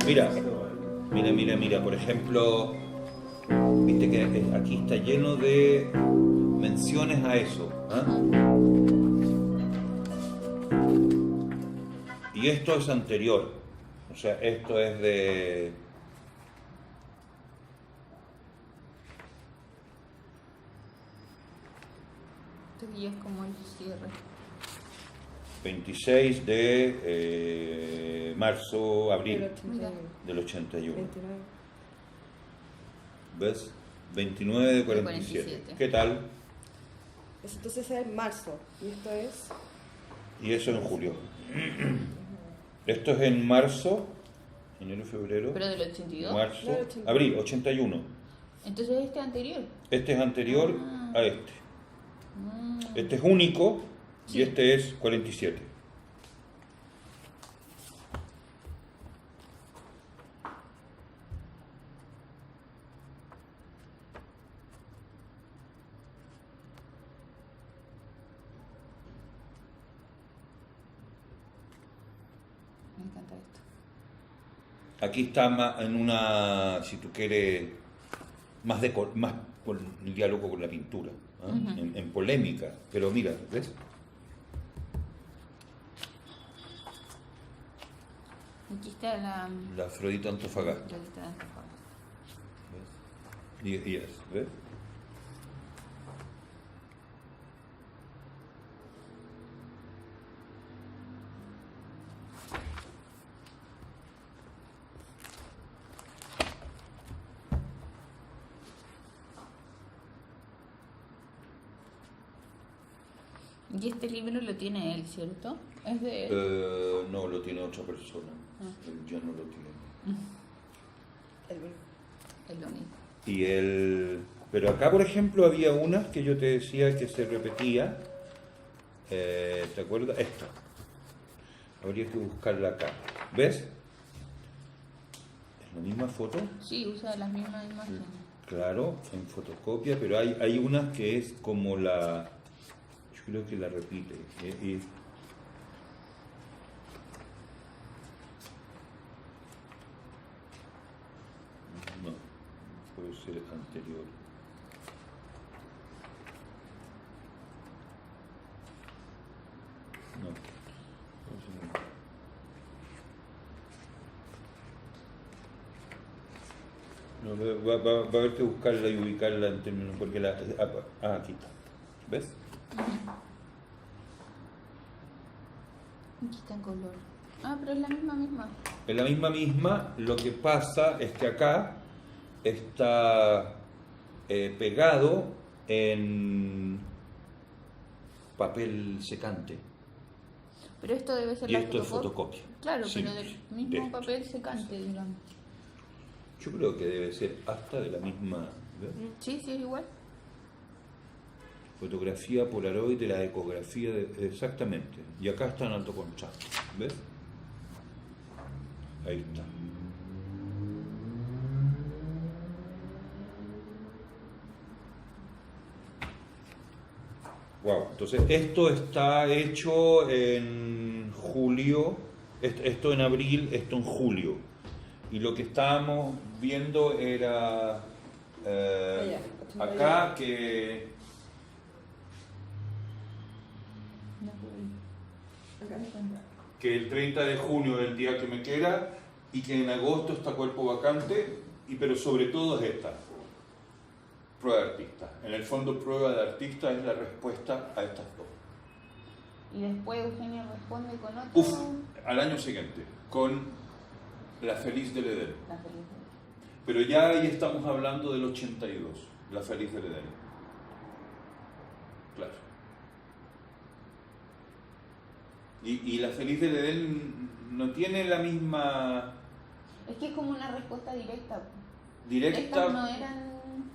Mira, mira, por ejemplo, viste que aquí está lleno de menciones a eso. Y esto es anterior, o sea, esto es de... Y es como el cierre. 26 de marzo, abril del 81. 29. ¿Ves? 29 de 47. ¿Qué tal? Entonces es en marzo. Y esto es. Y eso en julio. Esto es en marzo, enero, febrero. ¿Pero del 82? Marzo, No, 81. abril, 81. Entonces este anterior. Este es anterior a este. Este es único y este es 47. Me encanta esto. Aquí está en una, si tú quieres, más con el diálogo con la pintura, en polémica. Pero mira, ¿ves? Aquí está la Afrodita Antofagasta. la lista de Antofagasta. ¿Ves? Y este libro lo tiene él, ¿cierto? Es de él. No, lo tiene otra persona. Yo no lo tiene. Es lo mismo. Y pero acá, por ejemplo, había unas que yo te decía que se repetía. ¿Te acuerdas? Esta. Habría que buscarla acá. ¿Ves? ¿Es la misma foto? Sí, usa las mismas imágenes. Claro, en fotocopia, pero hay unas que es como la... Yo creo que la repite. No, puede ser anterior. No. No, va a haber que buscarla y ubicarla en términos, porque aquí está. ¿Ves? Aquí está en color. Ah, pero es la misma. Es la misma, lo que pasa es que acá está pegado en papel secante. Pero esto debe ser Y la esto es fotocopia. Claro, Simple. pero del mismo papel secante, digamos. Yo creo que debe ser hasta de la misma... ¿ves? Sí, es igual. Fotografía Polaroid de la ecografía, exactamente. Y acá está en alto contraste. ¿Ves? Ahí está. Wow. Entonces, esto está hecho en julio, esto en abril, esto en julio. Y lo que estábamos viendo era acá que... que el 30 de junio es el día que me queda y que en agosto está Cuerpo Vacante, pero sobre todo es esta, Prueba de Artista. En el fondo, Prueba de Artista es la respuesta a estas dos. Y después Eugenio responde con otro. Al año siguiente, con La Feliz del Edén. La feliz. Pero ya ahí estamos hablando del 82, La Feliz del Edén. Claro. Y La Feliz del Edén no tiene la misma... Es que es como una respuesta directa. Directa... Estas no eran...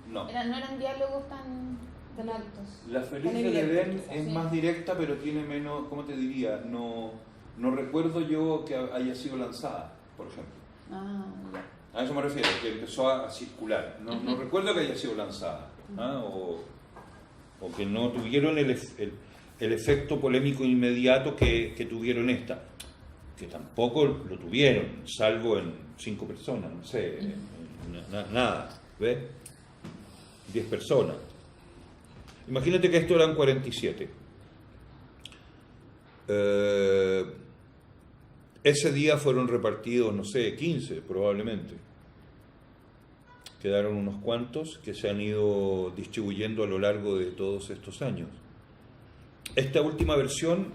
No. No eran diálogos tan altos. La Feliz Tan del evidente, Edén es sí. más directa, pero tiene menos, ¿cómo te diría? No recuerdo yo que haya sido lanzada, por ejemplo. Ah, ya. A eso me refiero, que empezó a circular. No recuerdo que haya sido lanzada. O que no tuvieron el efecto polémico inmediato que tuvieron esta. que tampoco lo tuvieron, salvo en 5 personas, no sé, nada, ¿ves? 10 personas. Imagínate que esto eran 47. Ese día fueron repartidos, no sé, 15 probablemente. Quedaron unos cuantos que se han ido distribuyendo a lo largo de todos estos años. Esta última versión,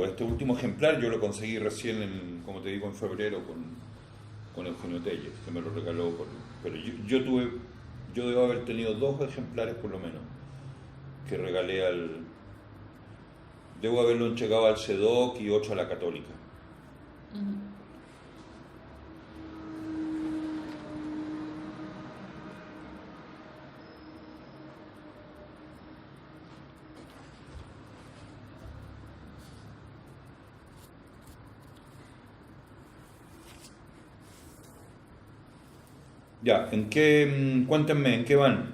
este último ejemplar yo lo conseguí recién, como te digo, en febrero con Eugenio Telles, que me lo regaló. Pero yo debo haber tenido 2 ejemplares por lo menos, que regalé debo haberlo entregado al CEDOC y 8 a la Católica. Ya, cuéntenme, ¿en qué van?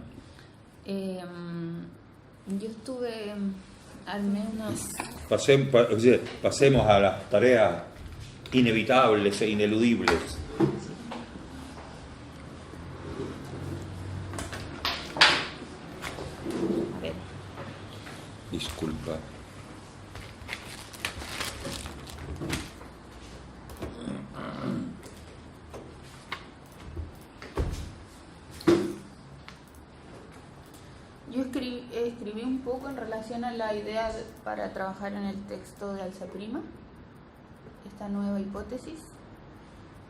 Yo estuve al menos... Pasemos a las tareas inevitables e ineludibles. A ver, Disculpa. yo escribí un poco en relación a la idea para trabajar en el texto de Alza Prima, esta nueva hipótesis,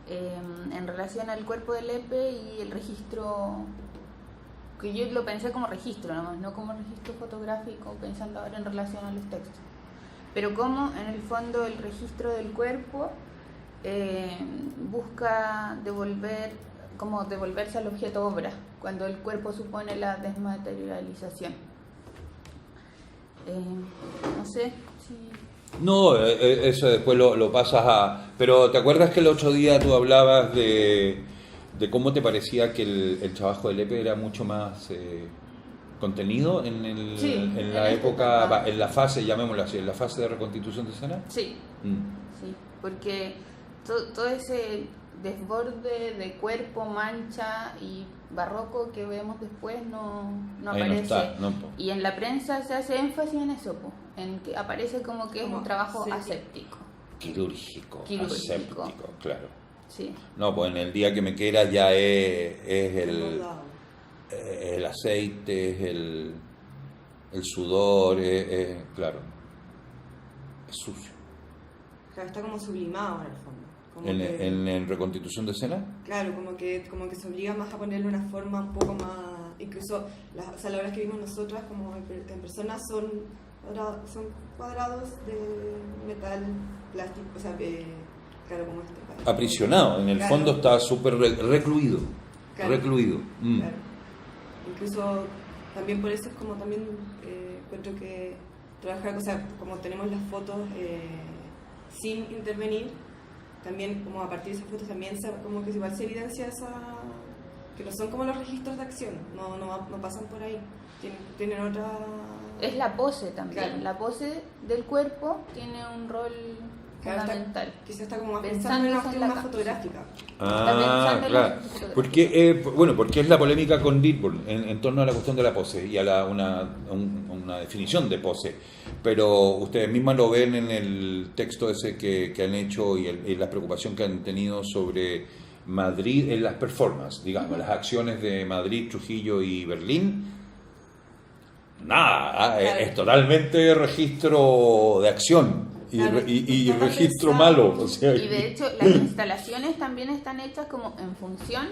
en relación al cuerpo del EPE y el registro, que yo lo pensé como registro nomás, no como registro fotográfico, pensando ahora en relación a los textos, pero como en el fondo el registro del cuerpo busca devolverse al objeto obra, cuando el cuerpo supone la desmaterialización. No sé si... No, eso después lo pasas a... Pero ¿te acuerdas que el otro día tú hablabas de cómo te parecía que el trabajo del EPE era mucho más contenido en la época, en la fase, llamémoslo así, en la fase de reconstitución de escena? Sí, sí, porque todo ese desborde de cuerpo, mancha y barroco que vemos después no Ahí aparece. no está, no. Y en la prensa se hace énfasis en eso, en que aparece como que es un trabajo sí. aséptico. Quirúrgico, Quirúrgico. aséptico, claro. Sí. No, pues en el día que me quiera ya es Bordado. el aceite, es el sudor, claro, es sucio. Claro, está como sublimado en el fondo. Como ¿En reconstitución de escena? Claro, como que se obliga más a ponerle una forma un poco más... Incluso las obras que vimos nosotras como en personas son cuadrados de metal, plástico, o sea, claro, como este. Aprisionado, en el Claro. fondo está súper recluido. Claro. Recluido. Claro. Incluso también por eso es como también encuentro que trabajar, o sea, como tenemos las fotos sin intervenir, también como a partir de esas fotos también como que igual se evidencia que no son como los registros de acción, no pasan por ahí, tienen otra... Es la pose también, Claro. la pose del cuerpo tiene un rol fundamental. Quizás está como más Pensando pensando en una en cuestión la más ca- fotográfica. pensando en Claro. la- Porque es la polémica con Ditburn en torno a la cuestión de la pose y a una definición de pose. Pero ustedes mismas lo ven en el texto ese que han hecho y la preocupación que han tenido sobre Madrid en las performances, digamos, las acciones de Madrid, Trujillo y Berlín. Nada, Claro. es totalmente registro de acción. Claro, Y está registro pensado. malo, o sea, Y de hecho las instalaciones también están hechas como en función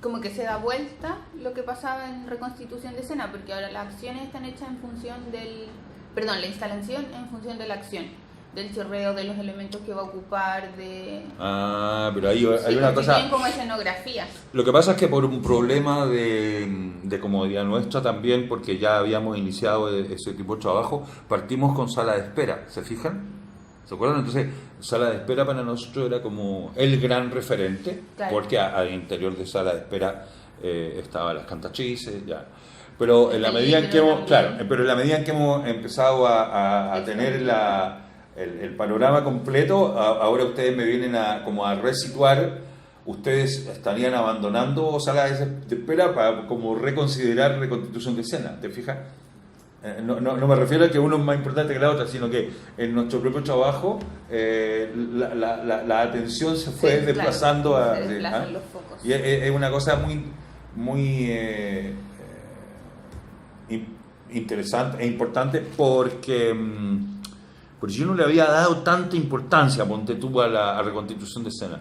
como que se da vuelta lo que pasaba en reconstitución de escena, porque ahora las acciones están hechas en función la instalación en función de la acción, del chorreo, de los elementos que va a ocupar, pero ahí hay una cosa. Tienen como escenografías. Lo que pasa es que por un problema de comodidad nuestra también, porque ya habíamos iniciado ese tipo de trabajo, partimos con sala de espera, ¿se fijan? ¿Se acuerdan? Entonces, sala de espera para nosotros era como el gran referente, Claro. porque al interior de sala de espera estaban las cantatrices, ya. Pero en la El medida en que libro hemos, también. claro, pero en la medida en que hemos empezado a tener el panorama completo. Ahora ustedes me vienen como a resituar. Ustedes estarían abandonando salas de espera para como reconsiderar reconstitución de escena, ¿te fijas? No me refiero a que uno es más importante que la otra, sino que en nuestro propio trabajo la atención se fue desplazando claro, se desplazan los focos. Y es una cosa muy interesante e importante porque yo no le había dado tanta importancia, ponte tú, a la reconstitución de escena.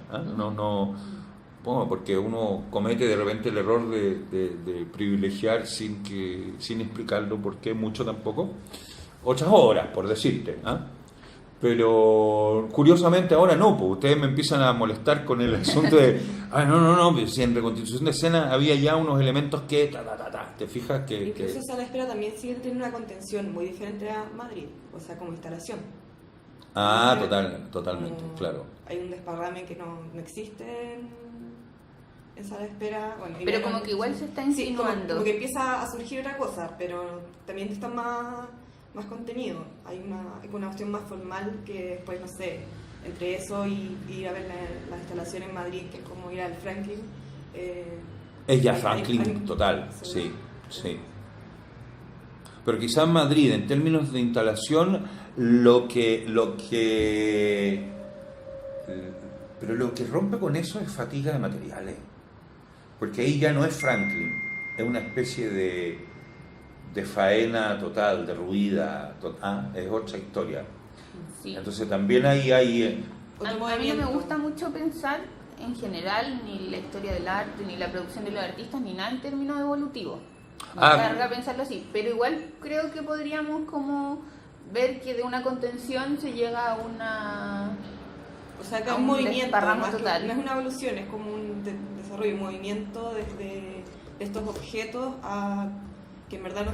Bueno, porque uno comete de repente el error de privilegiar sin explicarlo por qué mucho tampoco otras obras, por decirte. Pero curiosamente ahora no, pues ustedes me empiezan a molestar con el asunto de no, pues si en reconstitución de escena había ya unos elementos que te fijas que incluso Sala de Espera también sigue teniendo una contención muy diferente a Madrid, o sea, como instalación. Totalmente, claro. Hay un desparrame que no existe en Sala de Espera. Bueno, pero como que igual se está insinuando. Sí, como que empieza a surgir otra cosa, pero también está más contenido. Hay una cuestión más formal que después, no sé, entre eso y ir a ver la instalación en Madrid, que es como ir al Franklin. Es ya Franklin total, sí. Pero quizás en Madrid, en términos de instalación, lo que rompe con eso es fatiga de materiales. Porque ahí ya no es Franklin, es una especie de faena total, derruida, es otra historia. Sí. Entonces también ahí hay... A mí no me gusta mucho pensar en general ni la historia del arte, ni la producción de los artistas, ni nada en términos evolutivos. Me carga pensarlo así, pero igual creo que podríamos como ver que de una contención se llega a una... O sea, que es un movimiento, total. No es una evolución, es como un desarrollo, un movimiento desde estos objetos a que en verdad,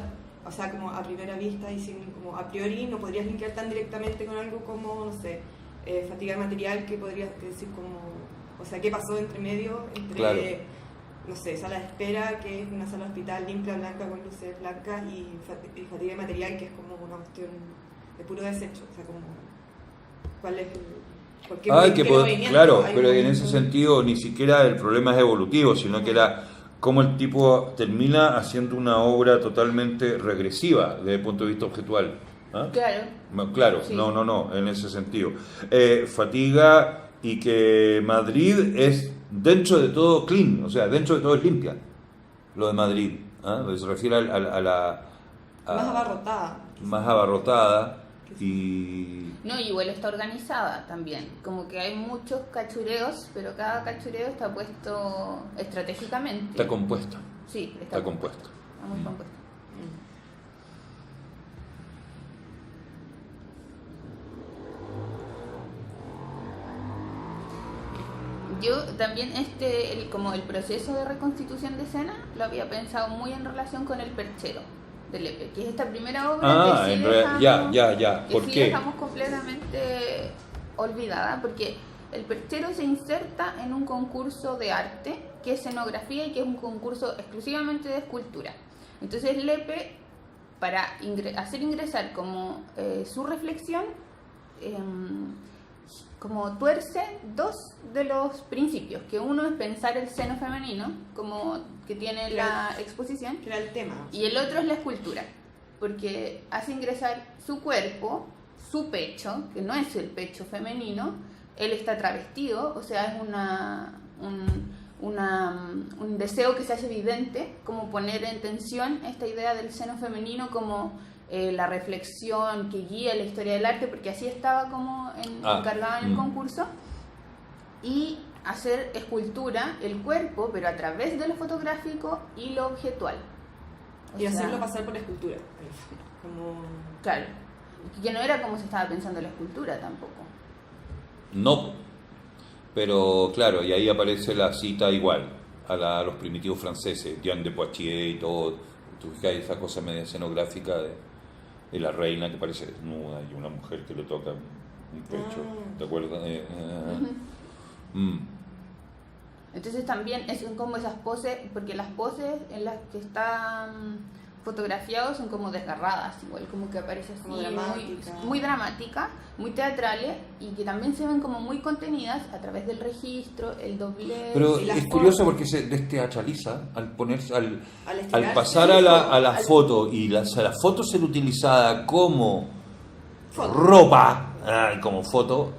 o sea, como a primera vista y sin como a priori no podrías linkear tan directamente con algo como, no sé, fatiga material, que podrías decir como, o sea, ¿qué pasó entre medio? No sé, sala de espera, que es una sala de hospital limpia, blanca, con luces blancas, y fatiga de material, que es como una cuestión de puro desecho, o sea, como, ¿cuál es el...? Claro, pero en ese sentido ni siquiera el problema es evolutivo, sino que era cómo el tipo termina haciendo una obra totalmente regresiva desde el punto de vista objetual. Claro, sí. No, en ese sentido. Fatiga, y que Madrid es dentro de todo clean, o sea, dentro de todo es limpia, lo de Madrid. Se refiere a la... Más abarrotada. No, y igual está organizada también, como que hay muchos cachureos, pero cada cachureo está puesto estratégicamente. Está compuesto. Sí, está compuesto. Está muy compuesto. Yo también como el proceso de reconstitución de escena lo había pensado muy en relación con El Perchero de Lepe, que es esta primera obra que sí dejamos completamente olvidada, porque El Perchero se inserta en un concurso de arte que es escenografía y que es un concurso exclusivamente de escultura. Entonces Lepe, para hacer ingresar como su reflexión, como tuerce dos de los principios, que uno es pensar el seno femenino, como que tiene la exposición, que era el tema, y el otro es la escultura, porque hace ingresar su cuerpo, su pecho, que no es el pecho femenino, él está travestido, o sea, es un deseo que se hace evidente, como poner en tensión esta idea del seno femenino como la reflexión que guía la historia del arte, porque así estaba como encargada en el concurso, y hacer escultura, el cuerpo, pero a través de lo fotográfico y lo objetual. Y hacerlo pasar por escultura. Claro, que no era como se estaba pensando la escultura tampoco. No, pero claro, y ahí aparece la cita igual a los primitivos franceses, Diane de Poitiers y todo. Tú fijas esa cosa media escenográfica de la reina que parece desnuda y una mujer que le toca un pecho, ¿te acuerdas? Entonces también es como esas poses, porque las poses en las que está fotografiados son como desgarradas, igual como que aparece así, Como dramática. muy dramática, muy teatrales, y que también se ven como muy contenidas a través del registro, el doblez. Pero y las es formas. curioso porque se desteatraliza al ponerse, al estirarse, pasar a la foto y la foto ser utilizada como Foto. ropa, como foto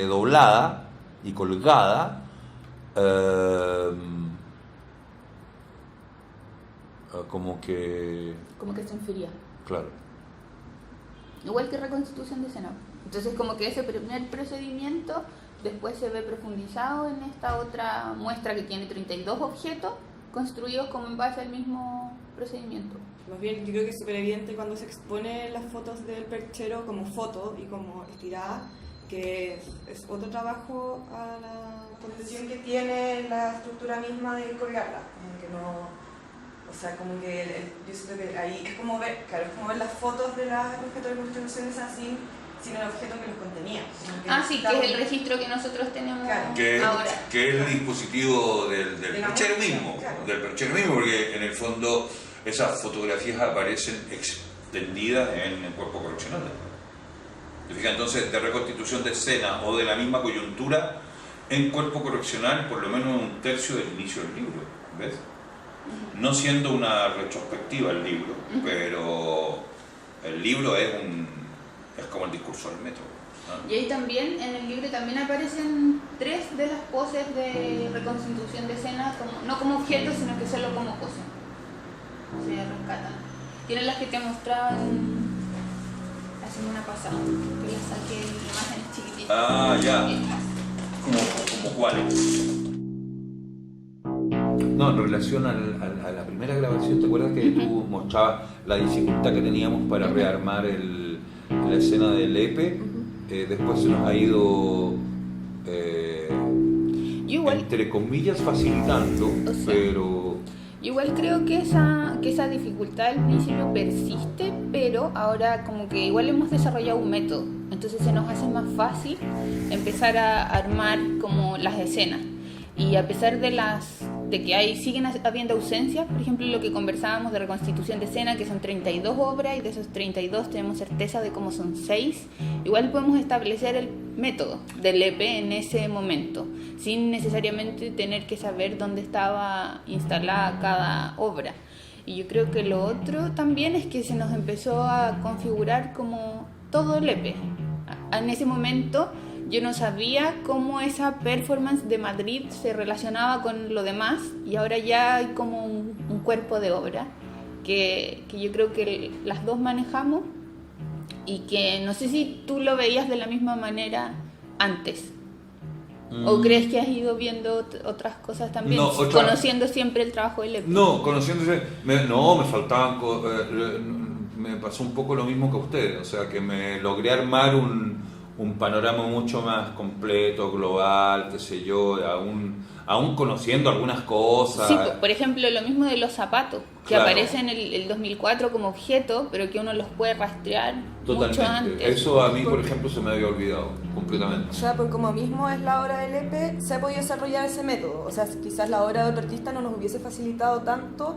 doblada y colgada. Como que, se enfría. claro. Igual que reconstitución de escena. Entonces como que ese primer procedimiento después se ve profundizado en esta otra muestra que tiene 32 objetos construidos como en base al mismo procedimiento. Más bien, yo creo que es súper evidente cuando se exponen las fotos del perchero como foto y como estirada, que es otro trabajo a la contención que tiene la estructura misma de colgarla. Como que no... O sea, como que yo siento que ahí es como ver, claro, es como ver las fotos de los objetos de construcción sin el objeto que los contenía. Sí, que es el registro que nosotros tenemos ahora. Que es el dispositivo del De la perchero muestra, mismo, claro. del perchero mismo, porque en el fondo esas fotografías aparecen extendidas en el cuerpo correccional. ¿Te fijas? Entonces, de reconstitución de escena o de la misma coyuntura en cuerpo correccional, por lo menos un tercio del inicio del libro, ¿ves? No siendo una retrospectiva el libro, pero el libro es como el discurso del método, ¿no? Y ahí también, en el libro también aparecen 3 de las poses de reconstitución de escena, no como objetos, sino que solo como poses. Se rescatan. Tienen las que te mostraban la semana pasada, que las saqué en imágenes chiquititas. Ya. Estas. ¿Como cuáles? No, en relación a la primera grabación, ¿te acuerdas que tú mostrabas la dificultad que teníamos para rearmar la escena del Lepe? Después se nos ha ido, entre comillas, facilitando, o sea, pero... Igual creo que esa dificultad al principio persiste, pero ahora como que igual hemos desarrollado un método, entonces se nos hace más fácil empezar a armar como las escenas. Y a pesar de que siguen habiendo ausencias, por ejemplo lo que conversábamos de reconstitución de escena, que son 32 obras y de esos 32 tenemos certeza de cómo son 6, igual podemos establecer el método del EP en ese momento, sin necesariamente tener que saber dónde estaba instalada cada obra. Y yo creo que lo otro también es que se nos empezó a configurar como todo el EP. En ese momento yo no sabía cómo esa performance de Madrid se relacionaba con lo demás, y ahora ya hay como un cuerpo de obra que yo creo que las dos manejamos, y que no sé si tú lo veías de la misma manera antes. ¿O crees que has ido viendo otras cosas también? No, conociendo siempre el trabajo del EP. No, conociéndose... me faltaban... me pasó un poco lo mismo que a ustedes, o sea, que me logré armar un panorama mucho más completo, global, qué sé yo, aún conociendo algunas cosas. Sí, por ejemplo, lo mismo de los zapatos, que Claro. aparecen en el 2004 como objeto, pero que uno los puede rastrear Totalmente. mucho antes. Eso a mí, por ejemplo, se me había olvidado completamente. O sea, por como mismo es la obra del EP, se ha podido desarrollar ese método. O sea, quizás la obra de otro artista no nos hubiese facilitado tanto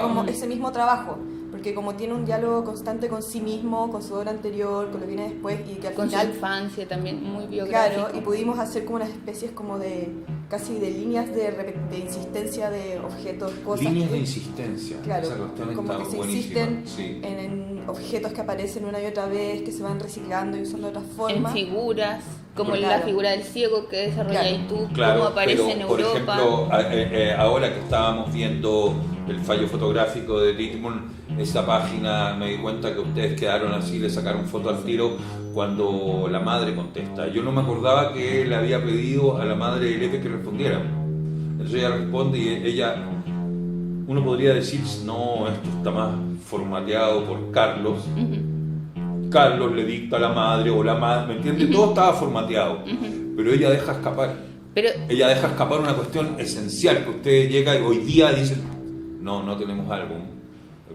como ese mismo trabajo. Porque como tiene un diálogo constante con sí mismo, con su obra anterior, con lo que viene después, y que al Con final... su infancia también, muy biográfico. Claro, y pudimos hacer como unas especies como de... casi de líneas de insistencia de objetos, cosas. Líneas que- de insistencia. Claro, Esa cuestión como está que se buenísima. insisten Sí. en objetos que aparecen una y otra vez, que se van reciclando y usando de otras formas. En figuras, como Claro. la figura del ciego que desarrolláis tú, Claro, cómo aparece pero, en Europa. por ejemplo, ahora que estábamos viendo el fallo fotográfico de Litmund, esa página, me di cuenta que ustedes quedaron así, le sacaron foto al tiro cuando la madre contesta. Yo no me acordaba que le había pedido a la madre de Lepe que respondiera. Entonces ella responde y ella, uno podría decir, no, esto está más formateado por Carlos. Carlos le dicta a la madre o la madre, ¿me entiendes? Todo estaba formateado, pero ella deja escapar. Ella deja escapar una cuestión esencial, que usted llega y hoy día dicen, no tenemos álbum.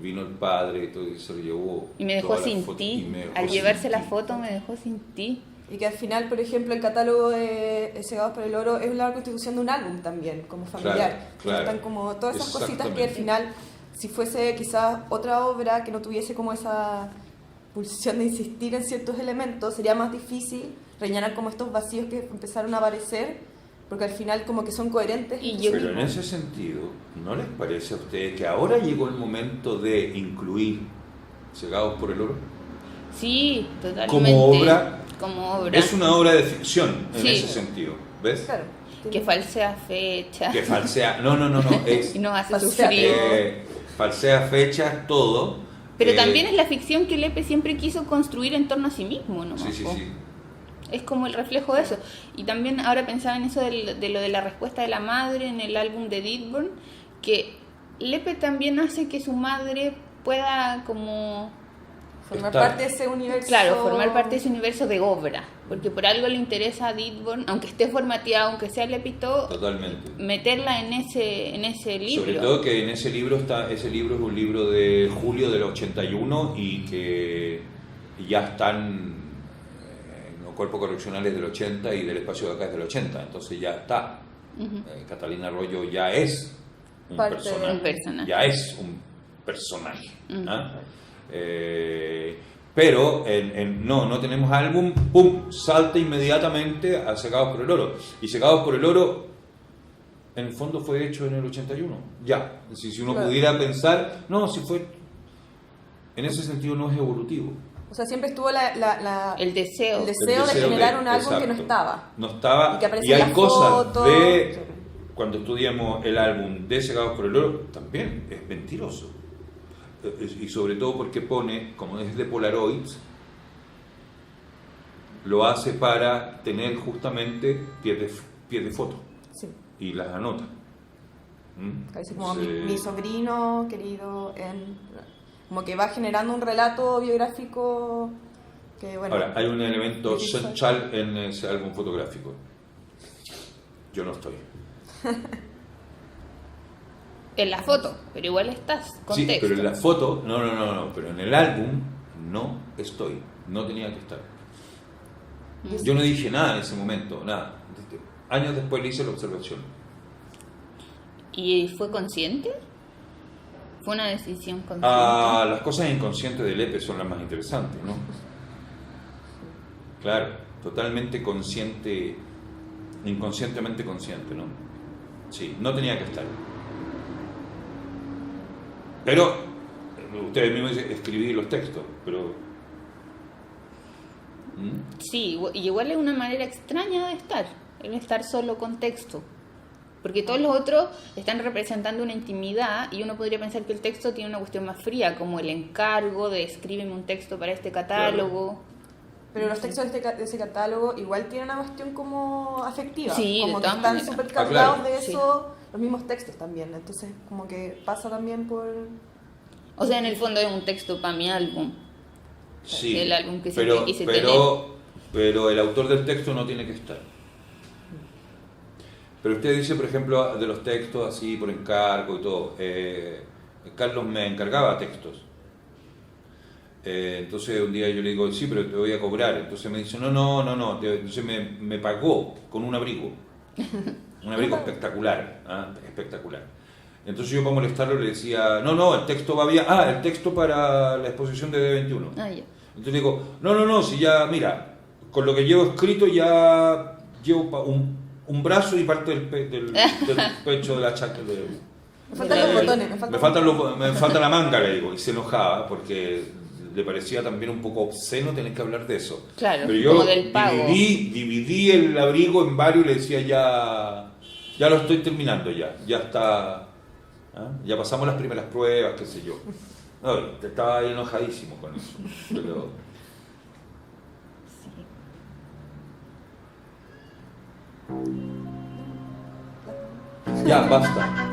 Vino el padre y se lo llevó. Y me dejó todas las sin fotos, ti. y me dejó Al sin llevarse ti. la foto me dejó sin ti. Y que al final, por ejemplo, el catálogo de Cegados por el Oro es la constitución de un álbum también, como familiar. Claro. Están como todas esas cositas que al final si fuese quizás otra obra que no tuviese como esa pulsión de insistir en ciertos elementos, sería más difícil rellenar como estos vacíos que empezaron a aparecer, porque al final como que son coherentes. Pero en ese sentido, ¿no les parece a ustedes que ahora llegó el momento de incluir Cegados por el Oro? Sí, totalmente. Como obra. Es una obra de ficción en ese sentido, ¿ves? Claro. Que falsea fecha. Que falsea. No. Es, y nos hace falsea sufrir. Falsea fechas, todo. Pero también es la ficción que Lepe siempre quiso construir en torno a sí mismo, ¿no? Sí. Es como el reflejo de eso. Y también ahora pensaba en eso de lo de la respuesta de la madre en el álbum de Didburn, que Lepe también hace que su madre pueda como... Formar parte de ese universo. Claro, formar parte de ese universo de obra. Porque por algo le interesa a Didburn, aunque esté formateado, aunque sea Lepito, totalmente. Meterla en ese libro. Sobre todo que en ese libro es un libro de julio del 81 y que ya están los cuerpos correccionales del 80 y del espacio de acá es del 80, entonces ya está. Catalina Arroyo ya es un personaje. Ya es un personaje. ¿Ah? Pero no tenemos álbum, ¡pum! Salta inmediatamente a Cegados por el Oro. Y Cegados por el Oro, en el fondo, fue hecho en el 81. Ya. Si uno pudiera pensar, si fue. En ese sentido, no es evolutivo. O sea, siempre estuvo el deseo de generar un álbum que no estaba. No estaba. Y hay cosas de. Cuando estudiamos el álbum de Cegados por el Oro, también es mentiroso. Y sobre todo porque pone, como es de Polaroids, lo hace para tener justamente pies de foto. Sí. Y las anota. Parece como mi sobrino querido, como que va generando un relato biográfico que, bueno... Ahora, hay un elemento central en ese álbum fotográfico. Yo no estoy. En la foto, pero igual estás con sí, texto. pero en la foto, no, pero en el álbum no estoy, no tenía que estar. Yo no dije nada en ese momento, nada. Años después le hice la observación. ¿Y fue consciente? ¿Fue una decisión consciente? Las cosas inconscientes de Lepe son las más interesantes, ¿no? Claro, totalmente consciente, inconscientemente consciente, ¿no? Sí, no tenía que estar. Pero, ustedes mismos dicen, escribí los textos, pero... Sí, y igual es una manera extraña de estar, el estar solo con texto. Porque todos los otros están representando una intimidad y uno podría pensar que el texto tiene una cuestión más fría, como el encargo de escríbeme un texto para este catálogo. Claro. Pero los textos de ese catálogo igual tienen una cuestión como afectiva, sí, como que están súper cargados de eso, los mismos textos también, entonces como que pasa también por... O sea, en el fondo es un texto para mi álbum. Sí, el álbum que siempre quise tener. Pero el autor del texto no tiene que estar. Pero usted dice, por ejemplo, de los textos así por encargo y todo. Carlos me encargaba textos. Entonces un día yo le digo, sí, pero te voy a cobrar. Entonces me dice, no. Entonces me pagó con un abrigo. Un abrigo espectacular, espectacular. Entonces yo para molestarlo le decía, no, el texto va bien. El texto para la exposición de D21. Ya. Entonces digo, no, si ya, mira, con lo que llevo escrito ya llevo un brazo y parte del pecho de la chaqueta. Me faltan los botones. Me falta la manga, le digo. Y se enojaba porque le parecía también un poco obsceno tener que hablar de eso. Claro, pero yo como del pago. Dividí el abrigo en varios y le decía, ya lo estoy terminando ya está, ya pasamos las primeras pruebas, qué sé yo. No, estaba ahí enojadísimo con eso, pero... Ya, basta.